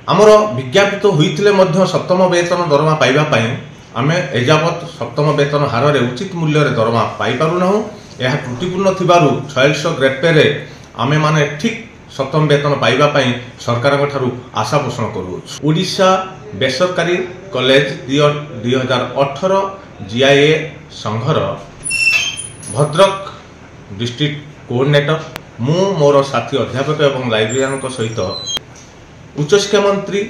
आमर विज्ञापित होते सप्तम वेतन दरमा पाइबापी आम एजावत सप्तम वेतन हार में उचित मूल्य दरमा पाइपारूना। यह त्रुटिपूर्ण थिबारु 46 ग्रेड पे आमे माने ठीक सप्तम वेतन पाइबापी सरकार आशा पोषण करुछु। ओडिशा बेसरकारी कॉलेज 2018 जीआईए संघर भद्रक डिस्ट्रिक्ट कोऑर्डिनेटर मु मोर साथी अध्यापक एवं लाइब्रेरियन सहित उच्चशिक्षा मंत्री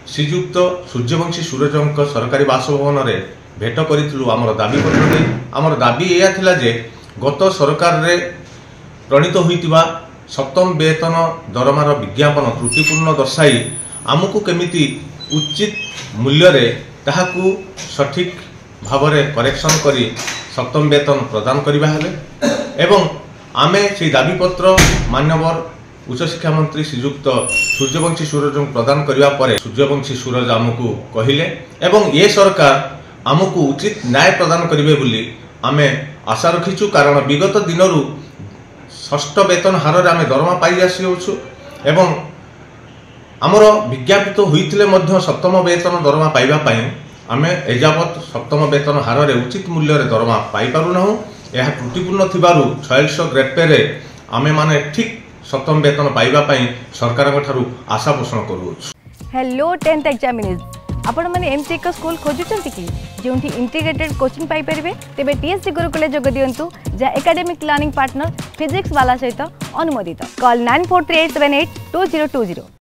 श्रीजुक्त सूर्यवंशी सूरजंक सरकारी बासभवन में भेट करूँ। आमर दाबी पत्र आमर दाबी यह थिला जे गत सरकार रे प्रणीत होइतिबा सप्तम वेतन दरमार विज्ञापन त्रुटिपूर्ण दर्शाई आमको केमिति उचित मूल्य रे ताहाकू सठिक भाव में करेक्शन करी सप्तम वेतन प्रदान करबा हेले एवं आमे से दाबी पत्र मान्यवर उच्चशिक्षा मंत्री श्रीजुक्त सूर्यवंशी सूरज प्रदान करने पर सूर्यवंशी सूरज आमको कहले एवं ये सरकार आमको उचित न्याय प्रदान करेंगे बोली आमे आशा रखीचु। कारण विगत दिनरू षष्ठ वेतन हार में आम दरमा पाई आसुँ एवं आमर विज्ञापित होते सप्तम वेतन दरमा पाइबापी आम एजावत सप्तम वेतन हार में उचित मूल्य दरमा पाइपारूना। यह त्रुटिपूर्ण थिबारु 46 ग्रेड पे आमे माने ठीक सप्तम वेतन पाइबापी सरकार आशा पोषण करुछु। हेलो 10th एग्जामिनीज आपण माने एमसी एक स्कूल खोजुचंती कि जोंठी इंटीग्रेटेड कोचिंग पाई परिबे तेबे टीएससी गुरुकुले जोग दियंतु जा एकेडमिक लर्निंग पार्टनर फिजिक्स वाला सहित अनुमोदित। कॉल 9438782020।